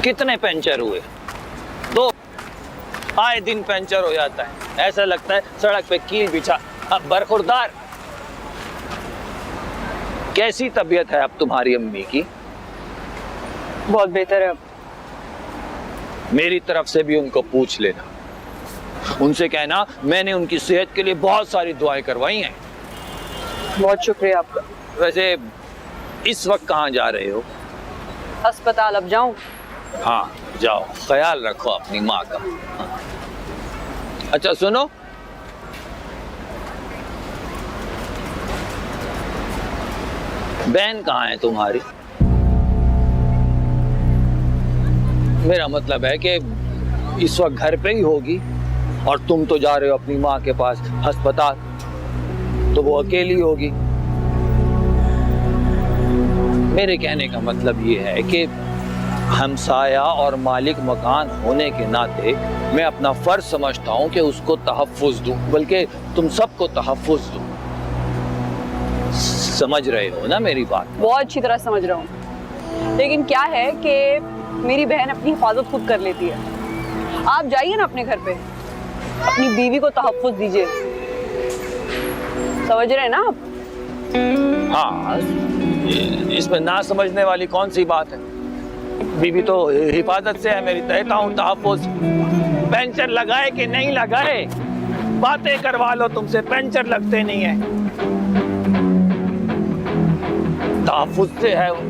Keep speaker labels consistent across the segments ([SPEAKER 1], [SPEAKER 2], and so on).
[SPEAKER 1] कितने पंचर हुए? 2। आए दिन पंचर हो जाता है, ऐसा लगता है सड़क पे कील बिछा। अब बरखुरदार। कैसी तबीयत है अब तुम्हारी अम्मी की?
[SPEAKER 2] बहुत बेहतर है अब।
[SPEAKER 1] मेरी तरफ से भी उनको पूछ लेना, उनसे कहना मैंने उनकी सेहत के लिए बहुत सारी दुआएं करवाई हैं।
[SPEAKER 2] बहुत शुक्रिया आपका।
[SPEAKER 1] वैसे इस वक्त कहाँ जा रहे हो?
[SPEAKER 2] अस्पताल अब जाऊं?
[SPEAKER 1] हाँ जाओ, ख्याल रखो अपनी माँ का। अच्छा सुनो, बहन कहाँ है तुम्हारी? मेरा मतलब है कि इस वक्त घर पे ही होगी, और तुम तो जा रहे हो अपनी माँ के पास अस्पताल, तो वो अकेली होगी। मेरे कहने का मतलब ये है कि हमसाया और मालिक मकान होने के नाते मैं अपना फर्ज समझता हूँ कि उसको तहफ़्फ़ुज़ दूँ, बल्कि तुम सबको तहफ़्फ़ुज़ दूँ। समझ रहे हो ना मेरी बात?
[SPEAKER 2] बहुत अच्छी तरह समझ रहा हूँ, लेकिन क्या है कि मेरी बहन अपनी हिफाजत खुद कर लेती है। आप जाइए ना अपने घर पे, अपनी बीवी को तहफ़्फ़ुज़ दीजिए। समझ रहे हैं ना आप?
[SPEAKER 1] हाँ, इसमें ना समझने वाली कौन सी बात है? बीवी तो हिफाजत से है मेरी, कहता हूँ तहफ़्फ़ुज़। पंचर लगाए कि नहीं लगाए, बातें करवा लो तुमसे, पंचर लगते नहीं है, तहफ़्फ़ुज़ से है वो।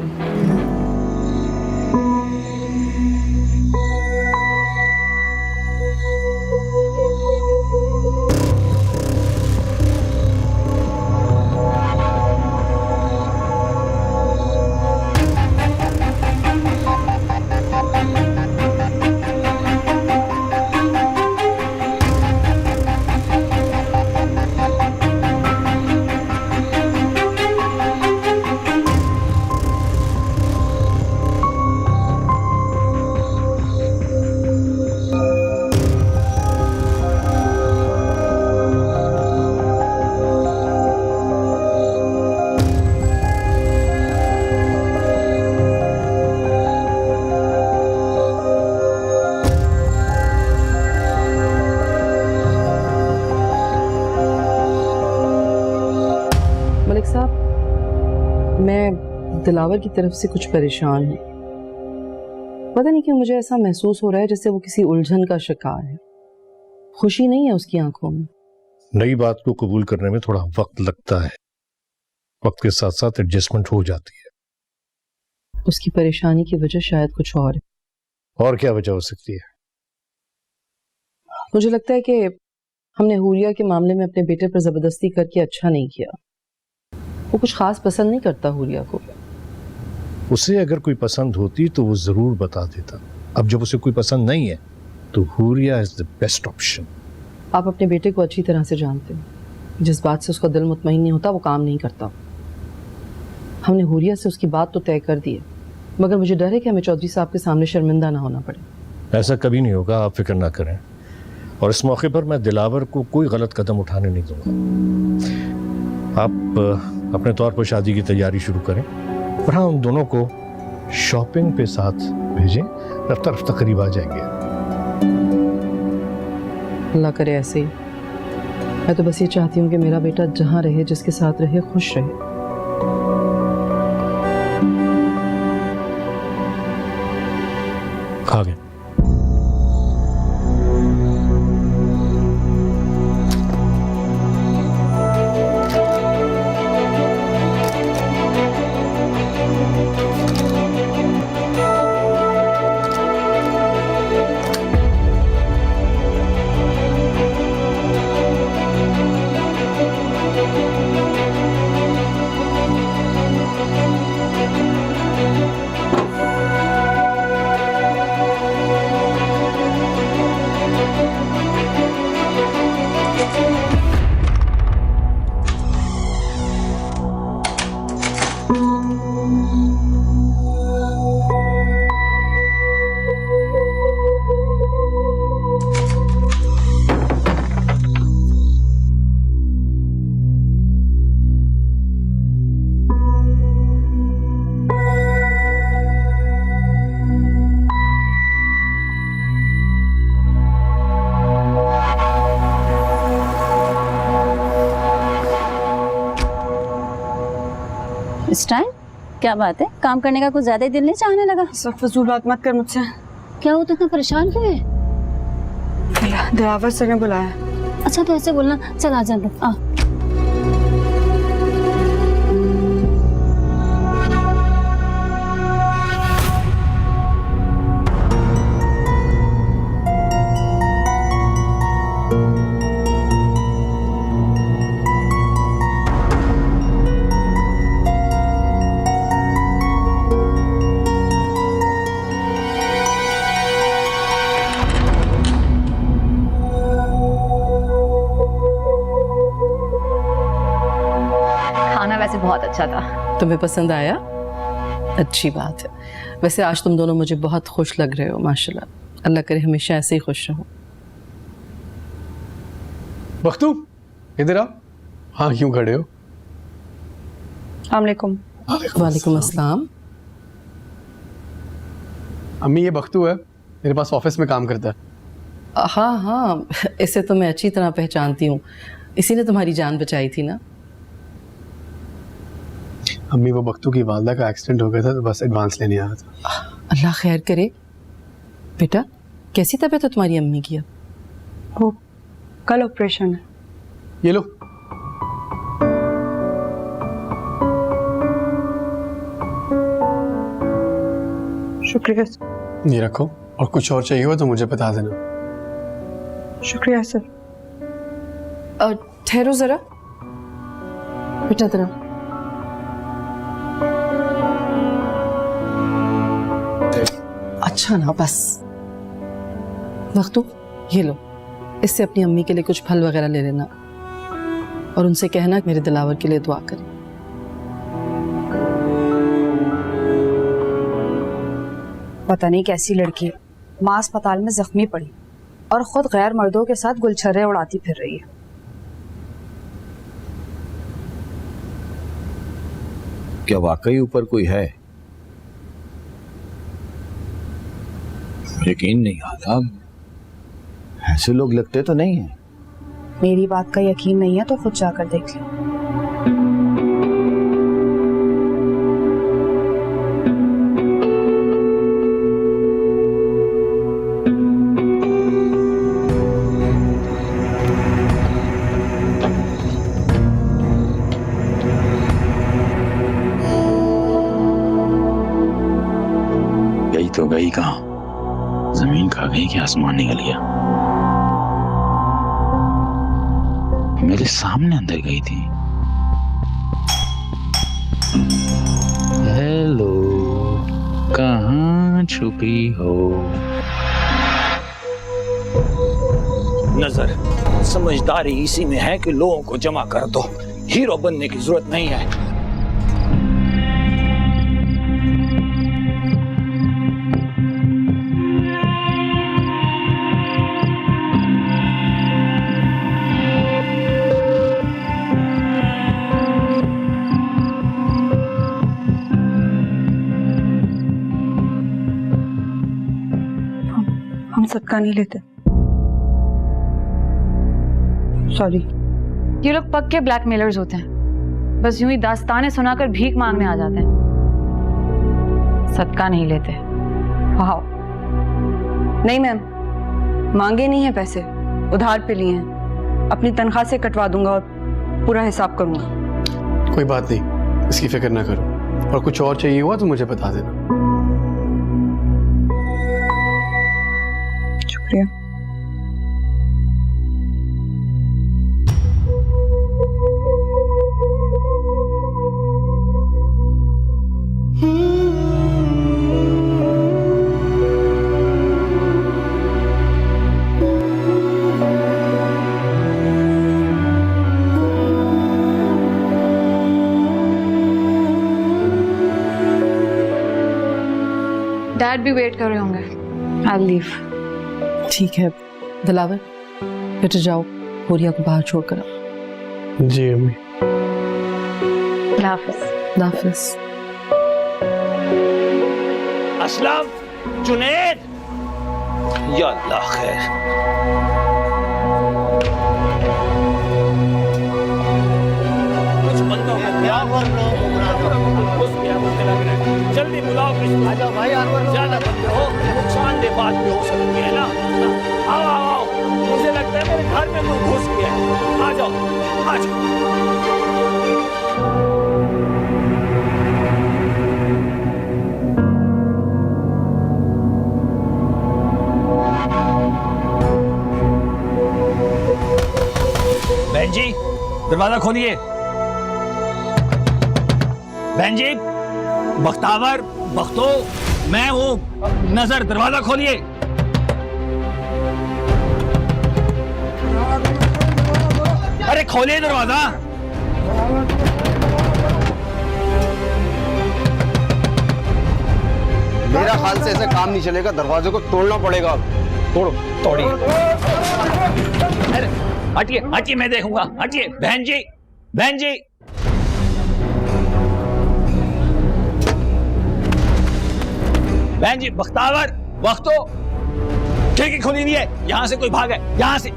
[SPEAKER 3] मलिक साहब, मैं दिलावर की तरफ से कुछ परेशान हूँ। पता नहीं क्यों मुझे ऐसा महसूस हो रहा है जैसे वो किसी उलझन का शिकार है। खुशी नहीं है उसकी आंखों में।
[SPEAKER 4] नई बात को कबूल करने में थोड़ा वक्त लगता है, वक्त के साथ साथ एडजस्टमेंट हो जाती है।
[SPEAKER 3] उसकी परेशानी की वजह शायद कुछ और है।
[SPEAKER 4] और क्या वजह हो सकती है?
[SPEAKER 3] मुझे लगता है कि हमने हुरिया के मामले में अपने बेटे पर जबरदस्ती करके अच्छा नहीं किया। वो कुछ खास पसंद नहीं करता हुरिया को।
[SPEAKER 4] उसे अगर कोई पसंद होती तो वो जरूर बता देता। अब जब उसे कोई पसंद नहीं है तो Huriya is the best option.
[SPEAKER 3] आप अपने बेटे को अच्छी तरह से जानते हैं, जिस बात से उसका दिल मुतमईन नहीं होता वो काम नहीं करता। हमने हुरिया से उसकी बात तो तय कर दी है, मगर मुझे डर है कि हमें चौधरी साहब के सामने शर्मिंदा ना होना पड़े।
[SPEAKER 4] ऐसा कभी नहीं होगा, आप फिक्र ना करें। और इस मौके पर मैं दिलावर को कोई गलत कदम उठाने नहीं दूंगा। आप अपने तौर पर शादी की तैयारी शुरू करें, और हाँ, उन दोनों को शॉपिंग पे साथ भेजें, रफ्ता रफ्ता करीब आ जाएंगे।
[SPEAKER 3] अल्लाह करे ऐसे ही। मैं तो बस ये चाहती हूँ कि मेरा बेटा जहाँ रहे, जिसके साथ रहे, खुश रहे।
[SPEAKER 4] आ गए।
[SPEAKER 5] दिस टाइम क्या बात है, काम करने का कुछ ज्यादा ही दिल नहीं चाहने लगा?
[SPEAKER 2] सब फजूल बात मत कर मुझसे।
[SPEAKER 5] क्या हो, तो इतना परेशान क्यों है?
[SPEAKER 2] दिलावर सर ने बुलाया।
[SPEAKER 5] अच्छा तो ऐसे बोलना, चल आ जा आ।
[SPEAKER 2] खाना वैसे बहुत अच्छा था।
[SPEAKER 3] तुम्हें पसंद आया? अच्छी बात है। वैसे आज तुम दोनों मुझे बहुत खुश लग रहे हो, माशाल्लाह। अल्लाह करे हमेशा ऐसे ही खुश रहो।
[SPEAKER 6] बख्तू इधर आ। हाँ क्यों खड़े हो?
[SPEAKER 2] अस्सलामुअलैकुम।
[SPEAKER 3] वालेकुम अस्सलाम।
[SPEAKER 6] अम्मी ये बख्तू है, मेरे पास ऑफिस में काम करता है।
[SPEAKER 3] हाँ हाँ, इसे तो मैं अच्छी तरह पहचानती हूँ, इसी ने तुम्हारी जान बचाई थी ना।
[SPEAKER 6] अम्मी वो बख्तू की वालदा का एक्सीडेंट हो गया था तो बस एडवांस लेने आया था।
[SPEAKER 3] अल्लाह खैर करे। बेटा कैसी तबीयत है तुम्हारी अम्मी की अब?
[SPEAKER 2] वो कल ऑपरेशन है।
[SPEAKER 6] ये लो।
[SPEAKER 2] शुक्रिया।
[SPEAKER 6] ये रखो, और कुछ और चाहिए हो तो मुझे बता देना।
[SPEAKER 2] शुक्रिया सर।
[SPEAKER 3] ठहरो जरा बेटा, जरा अच्छा ना, बस वक्तू ये लो, इससे अपनी अम्मी के लिए कुछ फल वगैरह ले लेना और उनसे कहना मेरे दिलावर के लिए दुआ करें।
[SPEAKER 7] पता नहीं कैसी लड़की है, माँ अस्पताल में जख्मी पड़ी और खुद गैर मर्दों के साथ गुलछर्रे उड़ाती फिर रही है।
[SPEAKER 1] क्या वाकई ऊपर कोई है? यकीन नहीं आता, ऐसे लोग लगते तो नहीं है।
[SPEAKER 7] मेरी बात का यकीन नहीं है तो खुद जाकर देख ले।
[SPEAKER 8] गई तो गई कहाँ? जमीन खा गई कि आसमान निकल गया? मेरे सामने अंदर गई थी। हेलो, कहाँ छुपी हो?
[SPEAKER 1] नजर समझदारी इसी में है कि लोगों को जमा कर दो, हीरो बनने की जरूरत नहीं है।
[SPEAKER 2] हम सदका नहीं लेते। सॉरी।
[SPEAKER 9] ये लोग पक्के ब्लैकमेलर्स होते हैं, बस यूं ही दास्तानें सुनाकर भीख मांगने आ जाते हैं, सदका नहीं लेते।
[SPEAKER 2] वाह। नहीं मैम, मांगे नहीं है पैसे, उधार पे लिए हैं। अपनी तनख्वाह से कटवा दूंगा और पूरा हिसाब करूंगा।
[SPEAKER 6] कोई बात नहीं, इसकी फिक्र ना करो, और कुछ और चाहिए हुआ तो मुझे बता देना।
[SPEAKER 2] शुक्रिया।
[SPEAKER 9] डैड भी वेट कर रहे होंगे। I leave.
[SPEAKER 3] ठीक है दिलावर, बेटा जाओ, होरिया को बाहर छोड़कर आओ।
[SPEAKER 6] जी अम्मी।
[SPEAKER 9] अल्लाह हाफिज।
[SPEAKER 3] नाफिस।
[SPEAKER 1] असलम, जुनैद, या अल्लाह खैर। कुछ बंदों को क्या आ जाओ भाई, ज्यादा बंदे हो, नुकसानदेह बात भी हो सकती है ना। आओ आओ आओ, मुझे लगता है मेरे घर में कोई घुस गया है। आ जाओ आ जाओ। बहन जी दरवाजा खोलिए। बहन जी, बख्तावर, बख्तो, मैं हूं नजर, दरवाजा खोलिए। अरे खोलिए दरवाजा।
[SPEAKER 6] मेरा ख्याल से ऐसे काम नहीं चलेगा, दरवाजे को तोड़ना पड़ेगा।
[SPEAKER 1] तोड़ो, तोड़िए। अरे हटिए हटिए, मैं देखूंगा, हटिए। बहन जी, बहन जी, बहन जी, बख्तावर, वक्तो, खिड़की खुली नहीं है, यहां से कोई भागा है, यहां से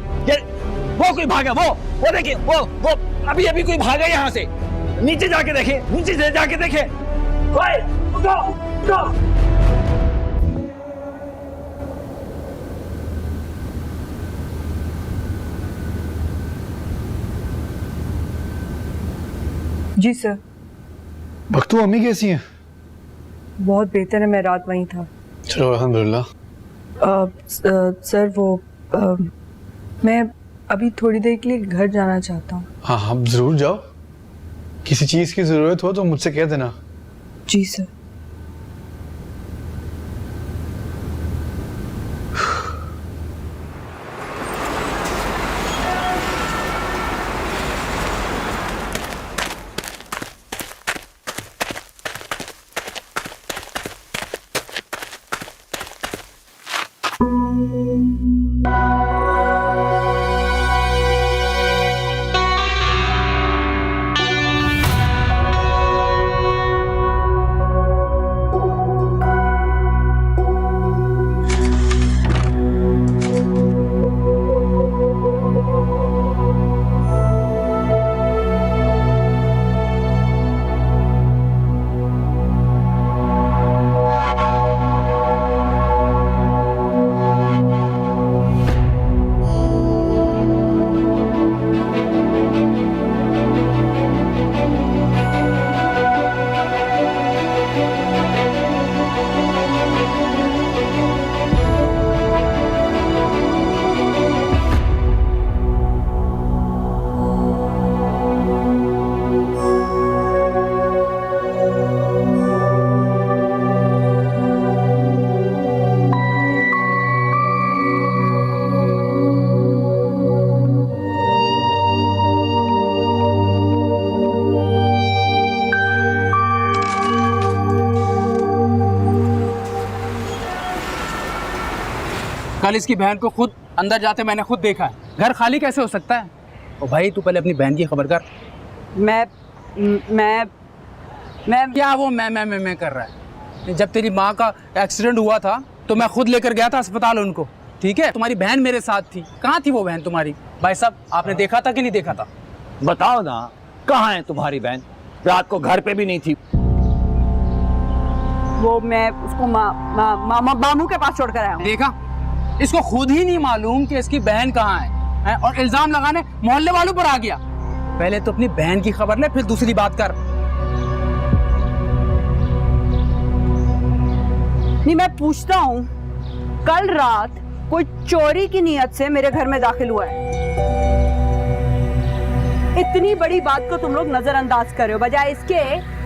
[SPEAKER 1] वो कोई भागा, वो देखिए, वो अभी अभी कोई भागा यहां से। नीचे जाके देखें, नीचे से जाके देखें। उठो, उठो।
[SPEAKER 2] जी सर।
[SPEAKER 6] बख्तू, अम्मी कैसी हैं?
[SPEAKER 2] बहुत बेहतर है, मैं रात वहीं था।
[SPEAKER 6] चलो अल्हम्दुलिल्लाह।
[SPEAKER 2] सर वो मैं अभी थोड़ी देर के लिए घर जाना चाहता हूँ।
[SPEAKER 6] हाँ हाँ जरूर जाओ, किसी चीज की जरूरत हो तो मुझसे कह देना।
[SPEAKER 2] जी सर।
[SPEAKER 10] कल इसकी बहन को खुद अंदर जाते मैंने खुद देखा है। घर खाली कैसे हो सकता है? ओ भाई तू पहले अपनी बहन की खबर कर।
[SPEAKER 2] मैं
[SPEAKER 10] क्या वो मैं कर रहा है? जब तेरी माँ का एक्सीडेंट हुआ था तो मैं खुद लेकर गया था अस्पताल उनको, ठीक है? तुम्हारी बहन मेरे साथ थी। कहाँ थी वो बहन तुम्हारी? भाई साहब आपने देखा था कि नहीं देखा था?
[SPEAKER 1] बताओ ना, कहाँ है तुम्हारी बहन? रात को घर पे भी नहीं थी।
[SPEAKER 2] वो मैं उसको मामू के पास छोड़कर आया हूँ।
[SPEAKER 10] देखा, इसको खुद ही नहीं मालूम कि इसकी बहन कहाँ है और इल्जाम लगाने मोहल्ले वालों पर आ गया। पहले तो अपनी बहन की खबर ले, फिर दूसरी बात कर।
[SPEAKER 2] नहीं, मैं पूछता हूँ, कल रात कोई चोरी की नीयत से मेरे घर में दाखिल हुआ है? इतनी बड़ी बात को तुम लोग नजरअंदाज कर रहे हो, बजाय इसके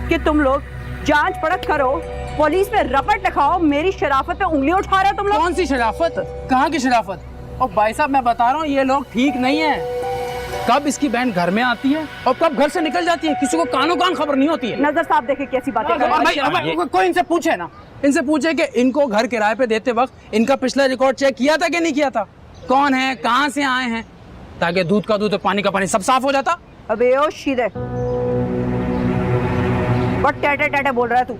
[SPEAKER 2] कि तुम लोग जांच परख करो, पुलिस में रपट लिखाओ। मेरी शराफत पे उंगलियां उठा रहे हो तुम लोग।
[SPEAKER 10] कौन सी शराफत? कहाँ की शराफत? और भाई साहब मैं बता रहा हूँ ये लोग ठीक नहीं है। कब इसकी बहन घर में आती है और कब घर से निकल जाती है, किसी को कानों कान खबर नहीं होती है।
[SPEAKER 2] नजर साहब देखे कैसी बातें कर रहे हो।
[SPEAKER 10] कोई इनसे पूछे ना, इनसे पूछे कि इनको घर किराए पे देते वक्त इनका पिछला रिकॉर्ड चेक किया था कि नहीं किया था, कौन है, कहाँ से आए हैं, ताकि दूध का दूध और पानी का पानी सब साफ हो जाता।
[SPEAKER 2] अबे ओ शीदे, बट टाटा बोल रहा है तू।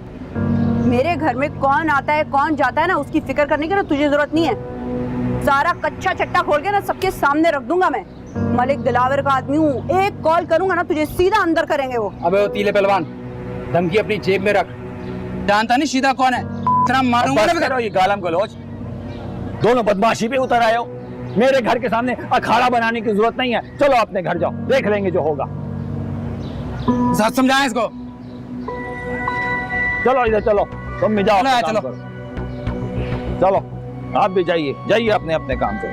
[SPEAKER 2] मेरे घर में कौन आता है कौन जाता है ना, उसकी फिक्र करने की ना तुझे जरूरत नहीं है। सारा कच्चा चट्टा खोल के ना सबके सामने रख दूंगा मैं। मलिक दिलावर का आदमी हूँ, एक कॉल करूंगा ना तुझे सीधा अंदर करेंगे वो।
[SPEAKER 10] अबे वो तीले पहलवान, धमकी अपनी जेब में रख। जानता नहीं सीधा कौन है, तेरा मारूंगा
[SPEAKER 1] बस
[SPEAKER 10] ना।
[SPEAKER 1] करो ये गालम गलौज, दोनों बदमाशी पे उतर आए हो। मेरे घर के सामने अखाड़ा बनाने की जरूरत नहीं है, चलो अपने घर जाओ, देख लेंगे जो होगा।
[SPEAKER 10] सच समझाएं इसको।
[SPEAKER 1] चलो इधर चलो, तुम भी जाओ
[SPEAKER 10] चलो,
[SPEAKER 1] अपना काम
[SPEAKER 10] चलो।
[SPEAKER 1] करो। चलो आप भी जाइए जाइए अपने अपने काम से।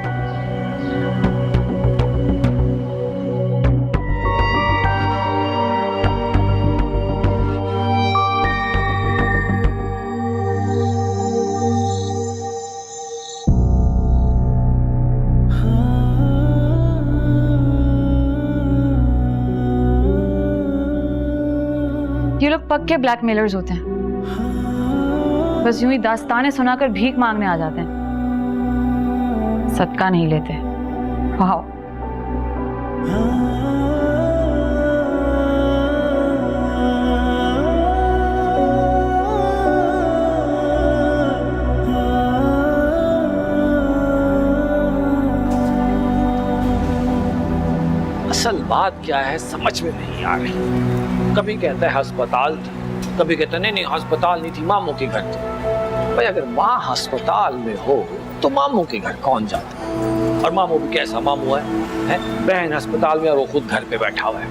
[SPEAKER 9] ये लोग पक्के ब्लैकमेलर्स होते हैं, बस यूं ही दास्तानें सुनाकर भीख मांगने आ जाते हैं, सदका नहीं लेते। वाह।
[SPEAKER 1] असल बात क्या है समझ में नहीं आ रही। कभी कहता है अस्पताल थी, कभी कहता नहीं नहीं अस्पताल नहीं थी, मामू के घर थी। भाई अगर माँ अस्पताल में हो तो मामू के घर कौन जाता? और मामू भी कैसा मामू है? बहन अस्पताल में और वो खुद घर पे बैठा हुआ है।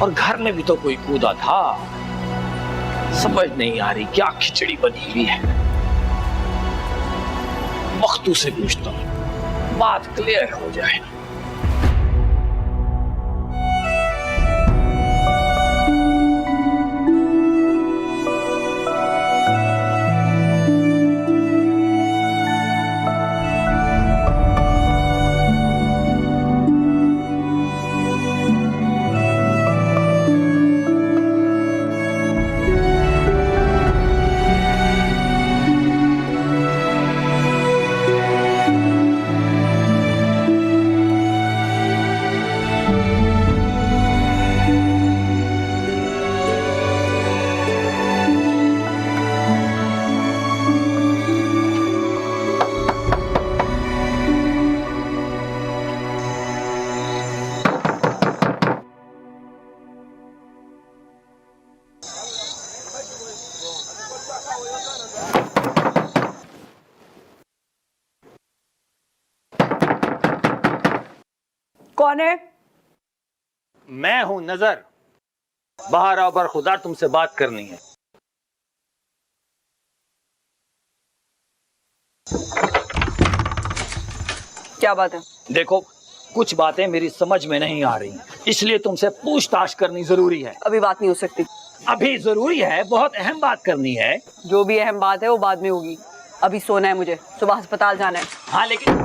[SPEAKER 1] और घर में भी तो कोई कूदा था। समझ नहीं आ रही क्या खिचड़ी बनी हुई है। मख्तू से पूछता हूँ, बात क्लियर हो जाए।
[SPEAKER 2] कौन है?
[SPEAKER 1] मैं हूं नजर। बाहर आओ बरखुदार, तुमसे बात करनी है।
[SPEAKER 2] क्या बात है?
[SPEAKER 1] देखो कुछ बातें मेरी समझ में नहीं आ रही, इसलिए तुमसे पूछताछ करनी जरूरी है।
[SPEAKER 2] अभी बात नहीं हो सकती।
[SPEAKER 1] अभी जरूरी है, बहुत अहम बात करनी है।
[SPEAKER 2] जो भी अहम बात है वो बाद में होगी। अभी सोना है मुझे, सुबह अस्पताल जाना है।
[SPEAKER 1] हाँ लेकिन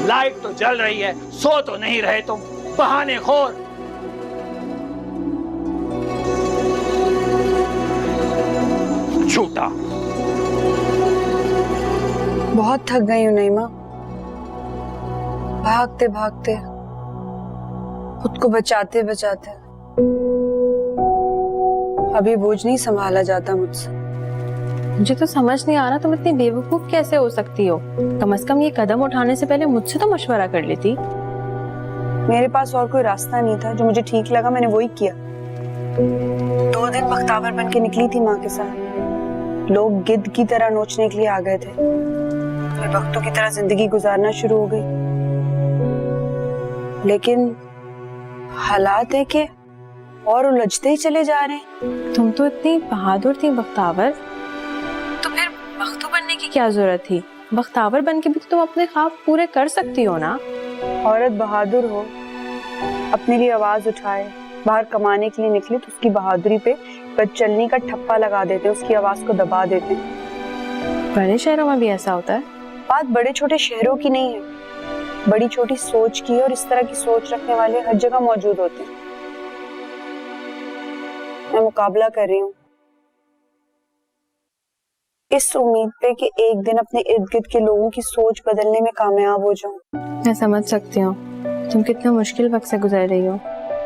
[SPEAKER 1] लाइट तो जल रही है, सो तो नहीं रहे तुम, बहाने खोर। झूठा।
[SPEAKER 7] बहुत थक गई हूँ नईमा, भागते भागते, खुद को बचाते बचाते। अभी बोझ नहीं संभाला जाता मुझसे।
[SPEAKER 11] मुझे तो समझ नहीं आ रहा तुम इतनी बेवकूफ कैसे हो सकती हो। कम से कम ये कदम उठाने से पहले मुझसे तो मशवरा कर लेती।
[SPEAKER 7] मेरे पास और कोई रास्ता नहीं था, जो मुझे ठीक लगा मैंने वही किया। 2 दिन बख्तावर बन के निकली थी माँ के साथ। लोग गिद्ध की तरह नोचने के लिए आ गए थे। मैं वक्तों की तरह जिंदगी गुजारना शुरू हो गई। लेकिन हालात है कि और उलझते ही चले जा रहे हैं।
[SPEAKER 11] तुम तो इतनी बहादुर थी बख्तावर, तो फिर बख्तू बनने की क्या जरूरत थी? बख्तावर बन के भी तो तुम अपने ख्वाब पूरे कर सकती हो ना।
[SPEAKER 7] औरत बहादुर हो, अपने लिए आवाज उठाए, बाहर कमाने के लिए निकले तो उसकी बहादुरी पे बदचलनी का ठप्पा लगा देते, उसकी आवाज को दबा देते।
[SPEAKER 11] बड़े शहरों में भी ऐसा होता है?
[SPEAKER 7] बात बड़े छोटे शहरों की नहीं है, बड़ी छोटी सोच की। और इस तरह की सोच रखने वाले हर जगह मौजूद होते हैं। मैं मुकाबला कर रही हूँ इस उम्मीद पे कि एक दिन अपने इर्द गिर्द के लोगों की सोच बदलने में कामयाब हो जाऊं।
[SPEAKER 11] मैं समझ सकती हूँ तुम कितना मुश्किल वक्त से गुजर रही हो।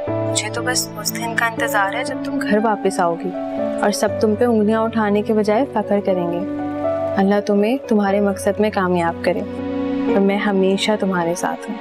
[SPEAKER 7] मुझे तो बस उस दिन का इंतजार है जब तुम
[SPEAKER 11] घर वापस आओगी और सब तुम पे उंगलियां उठाने के बजाय फख्र करेंगे। अल्लाह तुम्हें तुम्हारे मकसद में कामयाब करे और मैं हमेशा तुम्हारे साथ हूँ।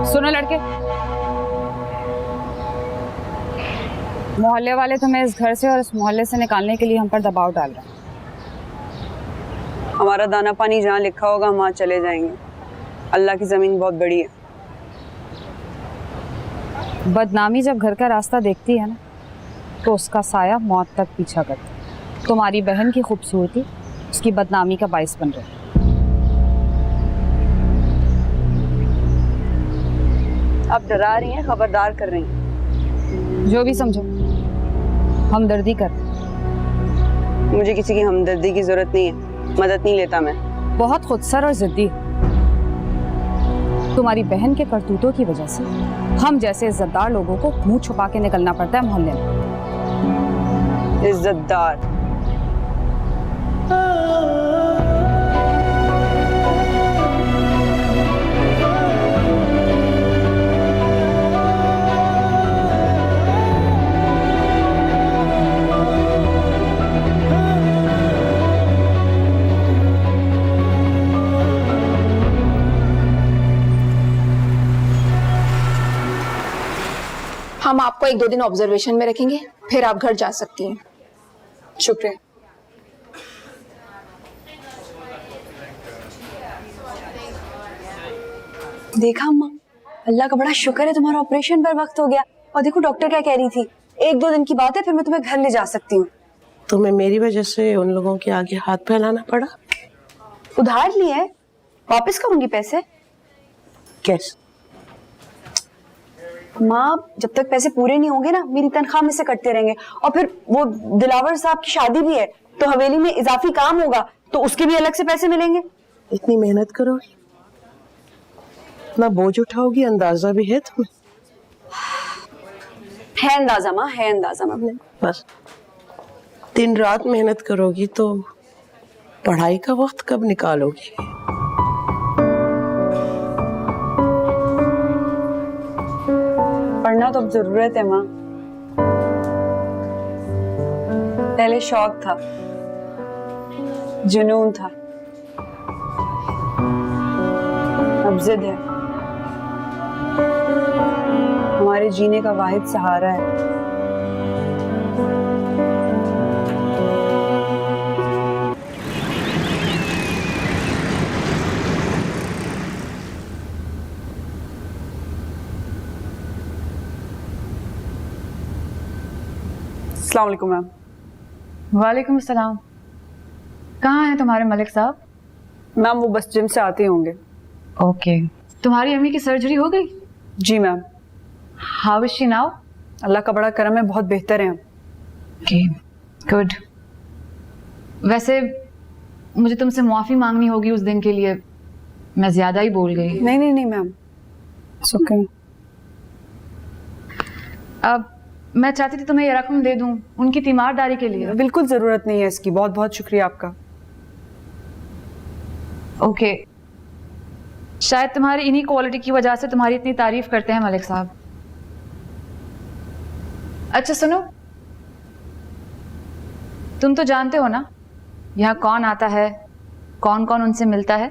[SPEAKER 9] सुनो लड़के, मोहल्ले वाले तुम्हें इस घर से और इस मोहल्ले से निकालने के लिए हम पर दबाव डाल रहे हैं।
[SPEAKER 7] हमारा दाना पानी जहाँ लिखा होगा हम वहाँ चले जाएंगे। अल्लाह की जमीन बहुत बड़ी है।
[SPEAKER 9] बदनामी जब घर का रास्ता देखती है ना, तो उसका साया मौत तक पीछा करता है। तुम्हारी बहन की खूबसूरती उसकी बदनामी का बाइस बन रही है।
[SPEAKER 7] आप डरा रही हैं, खबरदार कर रही हैं।
[SPEAKER 9] जो भी समझो, हमदर्दी कर।
[SPEAKER 7] मुझे किसी की हमदर्दी की जरूरत नहीं है, मदद नहीं लेता मैं।
[SPEAKER 9] बहुत खुदसर और जिद्दी। तुम्हारी बहन के करतूतों की वजह से हम जैसे इज्जतदार लोगों को मुंह छुपा के निकलना पड़ता है मोहल्ले में।
[SPEAKER 7] इज्जतदार?
[SPEAKER 11] हम आपको 1-2 दिन ऑब्जर्वेशन में रखेंगे, फिर आप घर जा सकती हैं।
[SPEAKER 7] शुक्रिया। देखा अम्मा, अल्लाह का बड़ा शुक्र है तुम्हारा ऑपरेशन पर वक्त हो गया। और देखो डॉक्टर क्या कह रही थी, 1-2 दिन की बात है, फिर मैं तुम्हें घर ले जा सकती हूँ।
[SPEAKER 12] तुम्हें मेरी वजह से उन लोगों के आगे हाथ फैलाना पड़ा?
[SPEAKER 7] उधार लिए, वापस करूंगी पैसे।
[SPEAKER 12] कैसे?
[SPEAKER 7] माँ, जब तक पैसे पूरे नहीं होंगे ना, मेरी तनख्वाह में से कटते रहेंगे। और फिर वो दिलावर साहब की शादी भी है, तो हवेली में इजाफी काम होगा, तो उसके भी अलग से पैसे मिलेंगे।
[SPEAKER 12] इतनी मेहनत करोगी, इतना बोझ उठाओगी, अंदाजा भी है तुम्हें?
[SPEAKER 7] है अंदाजा माँ, है अंदाजा माँ।
[SPEAKER 12] बस दिन रात मेहनत करोगी तो पढ़ाई का वक्त कब निकालोगी?
[SPEAKER 7] पढ़ना तो अब जरूरत है माँ। पहले शौक था, जुनून था, अब जिद है। हमारे जीने का वाहिद सहारा है। अस्सलाम वालेकुम मैम।
[SPEAKER 9] वालेकुम अस्सलाम। कहाँ हैं तुम्हारे मलिक साहब?
[SPEAKER 7] मैम वो बस जिम से आते होंगे।
[SPEAKER 9] ओके। तुम्हारी अम्मी की सर्जरी हो गई?
[SPEAKER 7] जी ma'am.
[SPEAKER 9] How is she now?
[SPEAKER 7] Allah का बड़ा करम है, बहुत बेहतर है।
[SPEAKER 9] Okay, good. वैसे मुझे तुमसे माफी मांगनी होगी उस दिन के लिए, मैं ज्यादा ही बोल गई।
[SPEAKER 7] नहीं नहीं नहीं मैम, ओके।
[SPEAKER 9] अब मैं चाहती थी तुम्हें ये रकम दे दूं उनकी तीमारदारी के लिए।
[SPEAKER 7] बिल्कुल जरूरत नहीं है इसकी, बहुत बहुत शुक्रिया आपका।
[SPEAKER 9] ओके, शायद तुम्हारी इन्हीं क्वालिटी की वजह से तुम्हारी इतनी तारीफ करते हैं मलिक साहब। अच्छा सुनो, तुम तो जानते हो ना यहाँ कौन आता है, कौन कौन उनसे मिलता है?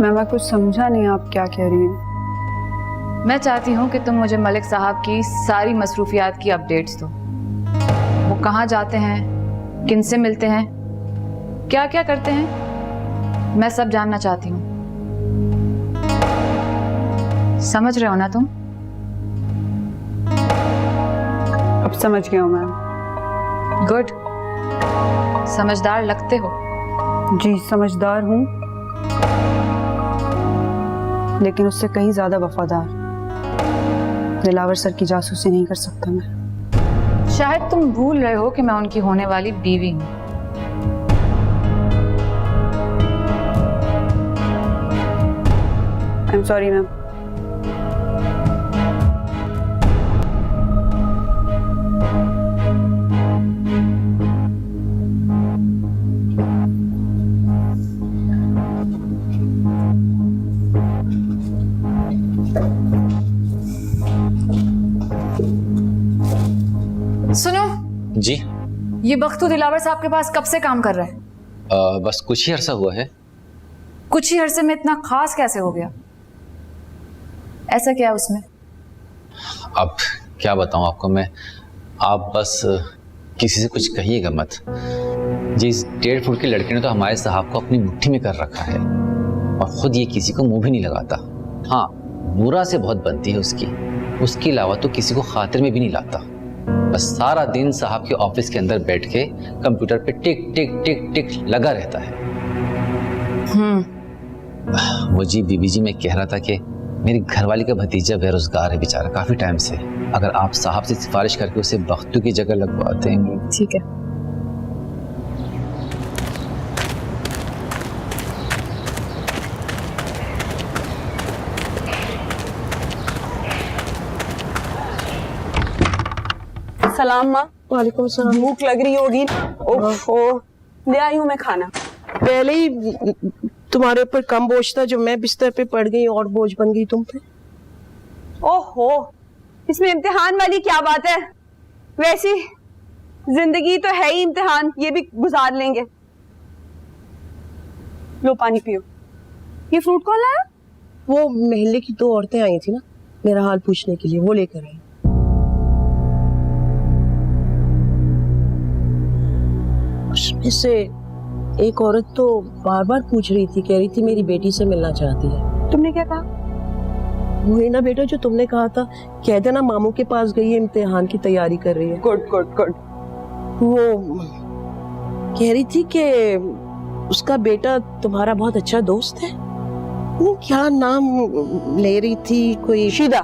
[SPEAKER 7] मैं कुछ समझा नहीं आप क्या कह रही हैं।
[SPEAKER 9] मैं चाहती हूँ कि तुम मुझे मलिक साहब की सारी मसरूफियात की अपडेट्स दो। वो कहाँ जाते हैं, किनसे मिलते हैं, क्या क्या करते हैं, मैं सब जानना चाहती हूँ। समझ रहे हो ना तुम?
[SPEAKER 7] अब समझ गया हूँ मैम।
[SPEAKER 9] गुड, समझदार लगते हो।
[SPEAKER 7] जी समझदार हूँ, लेकिन उससे कहीं ज्यादा वफादार। दिलावर सर की जासूसी नहीं कर सकता मैं।
[SPEAKER 9] शायद तुम भूल रहे हो कि मैं उनकी होने वाली बीवी हूँ।
[SPEAKER 7] I am sorry ma'am.
[SPEAKER 9] सुनो
[SPEAKER 13] जी।
[SPEAKER 9] ये बख्तू दिलावर साहब के पास कब से काम कर रहा है?
[SPEAKER 13] बस कुछ ही अरसा हुआ है।
[SPEAKER 9] कुछ ही अरसे में इतना खास कैसे हो गया? ऐसा क्या उसमें?
[SPEAKER 13] अब क्या बताऊं आपको मैं, आप बस किसी से कुछ कहिएगा मत। जी, इस 1.5 फुट के लड़के ने तो हमारे साहब को अपनी मुट्ठी में कर रखा है और खुद ये किसी को मुंह भी नहीं लगाता। हाँ, नूरा से बहुत बनती है उसके अलावा तो किसी को खातिर में भी नहीं लाता। बस सारा दिन साहब के ऑफिस के अंदर बैठ के कंप्यूटर पे टिक टिक टिक टिक लगा रहता है। वो जी बीबी जी, मैं कह रहा था कि मेरी घरवाली का भतीजा बेरोजगार है बेचारा काफी टाइम से। अगर आप साहब से सिफारिश करके उसे बख्तू की जगह लगवा देंगे।
[SPEAKER 9] ठीक है।
[SPEAKER 7] सलाम माँ।
[SPEAKER 12] वालेकुम सलाम।
[SPEAKER 7] भूख लग रही होगी। ओहो, ले आई हूँ मैं खाना।
[SPEAKER 12] पहले ही तुम्हारे ऊपर कम बोझ था, जो मैं बिस्तर पे पड़ गई और बोझ बन गई तुम पे।
[SPEAKER 2] ओहो, इसमें इम्तिहान वाली क्या बात है? वैसी जिंदगी तो है ही इम्तिहान, ये भी गुजार लेंगे। लो पानी पियो। ये फ्रूट कौन लाया?
[SPEAKER 12] वो महल्ले की 2 औरतें आई थी ना मेरा हाल पूछने के लिए, वो लेकर आई। उसमें से एक औरत तो बार बार पूछ रही थी, कह रही थी मेरी बेटी से मिलना चाहती है।
[SPEAKER 2] तुमने क्या कहा?
[SPEAKER 12] वही ना बेटा जो तुमने कहा था, कह देना मामू के पास गई है, इम्तिहान की तैयारी कर रही है।
[SPEAKER 2] Good good good.
[SPEAKER 12] वो कह रही थी कि उसका बेटा तुम्हारा बहुत अच्छा दोस्त है। वो क्या नाम ले रही थी, कोई
[SPEAKER 2] शीदा।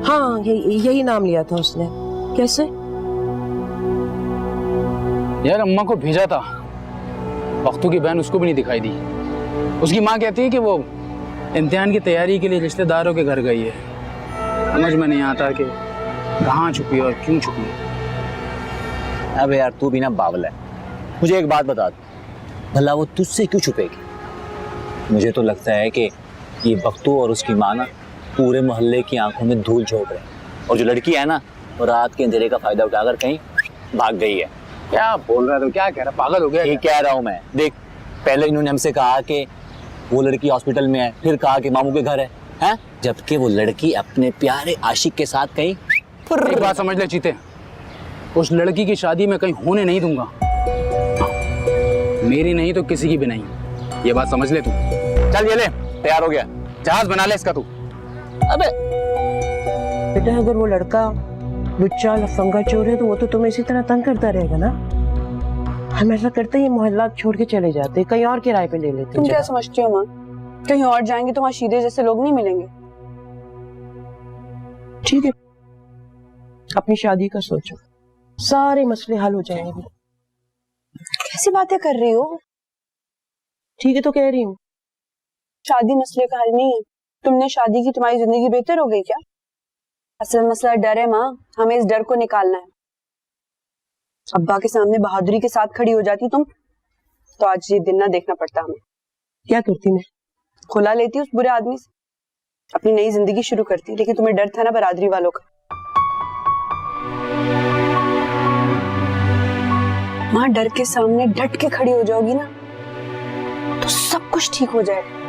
[SPEAKER 12] हाँ, यही नाम लिया था उसने। कैसे?
[SPEAKER 10] यार अम्मा को भेजा था, बख्तू की बहन उसको भी नहीं दिखाई दी। उसकी माँ कहती है कि वो इम्तिहान की तैयारी के लिए रिश्तेदारों के घर गई है। समझ में नहीं आता कि कहाँ छुपी और क्यों छुपी।
[SPEAKER 14] अबे यार तू भी ना बावल है। मुझे एक बात बता, भला वो तुझसे क्यों छुपेगी? मुझे तो लगता है कि ये बख्तू और उसकी माँ ना पूरे मोहल्ले की आंखों में धूल झोंक रहे हैं, और जो लड़की है ना वो रात के अंधेरे का फायदा उठाकर कहीं भाग गई है।
[SPEAKER 10] क्या बोल रहा है? तो क्या कह रहा, पागल हो गया?
[SPEAKER 14] ये कह रहा हूँ मैं। देख, पहले इन्होंने हमसे कहा कि वो लड़की हॉस्पिटल में है, फिर कहा कि मामू के घर है, हैं? जबकि वो लड़की अपने प्यारे आशिक के साथ कहीं।
[SPEAKER 10] एक बात समझ ले चीते, उस लड़की की शादी में कहीं होने नहीं दूंगा। मेरी नहीं तो किसी की भी नहीं, ये बात समझ ले तू। चल ये ले, तैयार हो गया, जहाज बना ले इसका तू।
[SPEAKER 12] अबे बेटा, अगर वो लड़का लुच्चा लफंगा चोर है तो वो तो तुम्हें इसी तरह तंग करता रहेगा ना। हम ऐसा करते ही मोहल्ला छोड़ के चले जाते, कहीं और किराए पे ले लेते।
[SPEAKER 7] तुम क्या समझते हो माँ, कहीं और जाएंगे तो वहाँ शीदे जैसे लोग नहीं मिलेंगे?
[SPEAKER 12] ठीक है, अपनी शादी का सोचो, सारे मसले हल हो जाएंगे।
[SPEAKER 7] कैसी बातें कर रही हो?
[SPEAKER 12] ठीक है तो कह रही हूँ,
[SPEAKER 7] शादी मसले का हल नहीं है। तुमने शादी की, तुम्हारी जिंदगी बेहतर हो गई क्या? असल मसला डर है माँ, हमें इस डर को निकालना है। अब्बा के सामने बहादुरी के साथ खड़ी हो जाती तुम तो आज ये दिन ना देखना पड़ता हमें।
[SPEAKER 12] क्या करती मैं?
[SPEAKER 7] खुला लेती उस बुरे आदमी से, अपनी नई जिंदगी शुरू करती। लेकिन तुम्हें डर था ना बरादरी वालों का। माँ डर के सामने डट के खड़ी हो जाओगी ना तो सब कुछ ठीक हो जाएगा।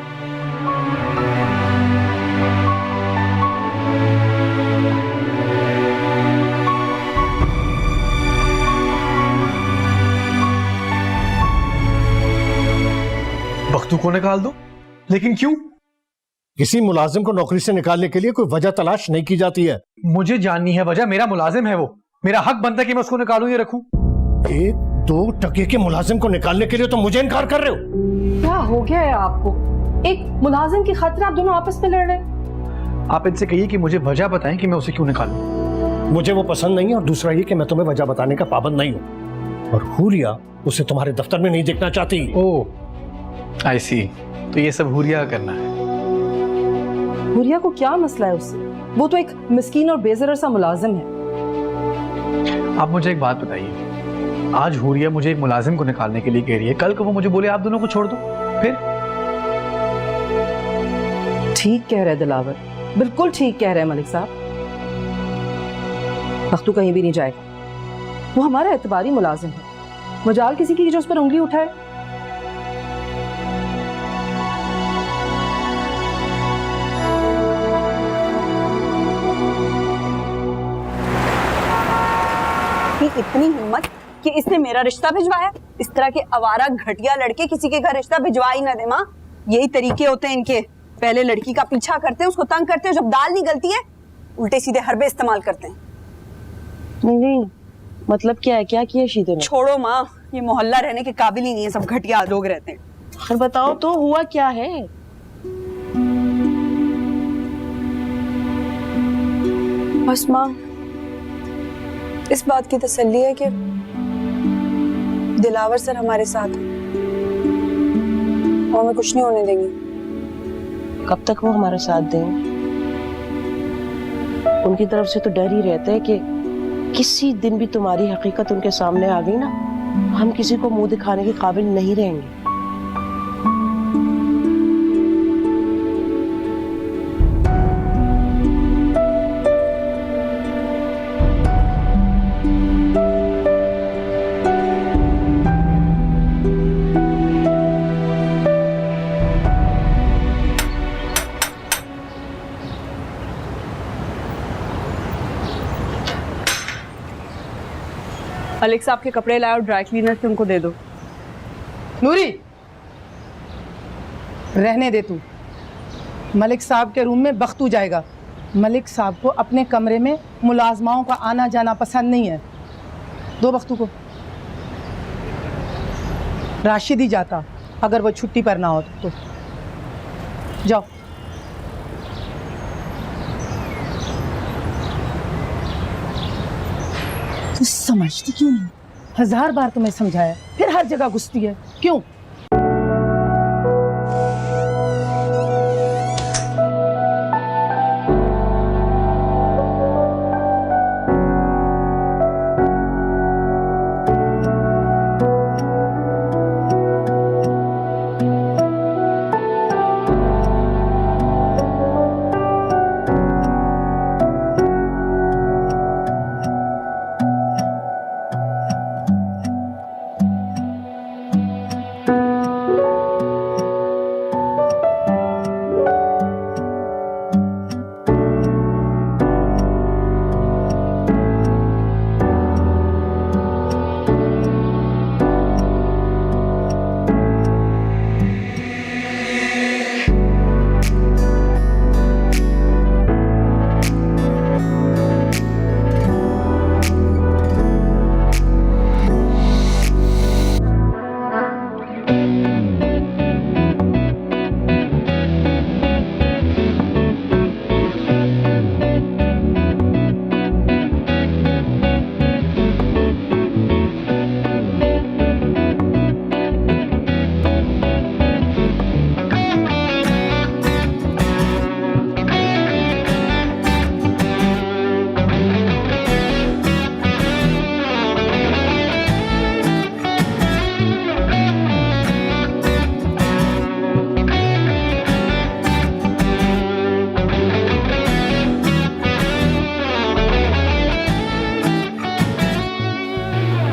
[SPEAKER 6] बख्तू को निकाल दो, लेकिन क्यों?
[SPEAKER 4] किसी मुलाजिम को नौकरी से निकालने के लिए कोई वजह तलाश नहीं की जाती है।
[SPEAKER 6] मुझे जाननी है वजह। मेरा मुलाजिम है वो, मेरा हक बनता है कि मैं उसको निकालूं या रखूं।
[SPEAKER 4] 1-2 टके के मुलाजिम को निकालने के लिए तो मुझे इनकार कर रहे हो?
[SPEAKER 3] क्या हो गया है आपको? एक मुलाजिम की खातिर आप दोनों आपस में लड़ रहे हैं।
[SPEAKER 6] आप इनसे कहिए कि मुझे वजह बताएं कि मैं उसे क्यों निकालूं।
[SPEAKER 4] मुझे वो पसंद नहीं है, और दूसरा ये कि मैं तुम्हें वजह बताने का पाबंद नहीं हूँ। और हुरिया उसे तुम्हारे दफ्तर में नहीं देखना चाहती।
[SPEAKER 6] ओह आई सी, तो ये सब हुरिया का करना है।
[SPEAKER 3] हुरिया को क्या मसला है उससे? वो तो एक मिस्कीन और बेज़रर सा मुलाजिम है।
[SPEAKER 6] आप मुझे एक बात बताइए, आज हुरिया मुझे एक मुलाजिम को निकालने के लिए कह रही है, कल को वो मुझे बोले आप दोनों को छोड़ दो, फिर?
[SPEAKER 3] ठीक कह रहे दिलावर, बिल्कुल ठीक कह रहे हैं मलिक साहब। बख्तू कहीं भी नहीं जाएगा, वो हमारा एतबारी मुलाजिम है। मजाल किसी की जो उस पर उंगली उठाए।
[SPEAKER 2] इतनी हिम्मत कि इसने मेरा रिश्ता भिजवाया। इस तरह के आवारा घटिया लड़के किसी के घर रिश्ता भिजवा ही ना दे माँ। यही तरीके होते हैं इनके। पहले लड़की का पीछा करते हैं, उसको तंग करते हैं, जब दाल नहीं गलती है उल्टे सीधे हरबे इस्तेमाल करते हैं।
[SPEAKER 12] नहीं मतलब क्या है? क्या किया शीदे ने?
[SPEAKER 2] छोड़ो माँ, ये मोहल्ला रहने के काबिल ही नहीं है, सब घटिया लोग रहते हैं।
[SPEAKER 12] फिर बताओ तो हुआ क्या है?
[SPEAKER 7] बस माँ इस बात की तसल्ली है कि दिलावर सर हमारे साथ हैं और हमें कुछ नहीं होने देंगे।
[SPEAKER 12] कब तक वो हमारा साथ देंगे? उनकी तरफ से तो डर ही रहता है कि किसी दिन भी तुम्हारी हकीकत उनके सामने आ गई ना, हम किसी को मुंह दिखाने के काबिल नहीं रहेंगे।
[SPEAKER 2] मलिक साहब के कपड़े लाए और ड्राई क्लीनर से उनको दे दो।
[SPEAKER 15] नूरी रहने दे तू। मलिक साहब के रूम में बख्तू जाएगा। मलिक साहब को अपने कमरे में मुलाजमाओं का आना जाना पसंद नहीं है। दो बख्तू को। राशिद ही जाता अगर वो छुट्टी पर ना हो तो। जाओ। तू समझती क्यों नहीं? 1000 बार तुम्हें समझाया, फिर हर जगह घुसती है, क्यों?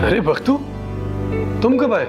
[SPEAKER 6] अरे बख्तू, तुम कब आए?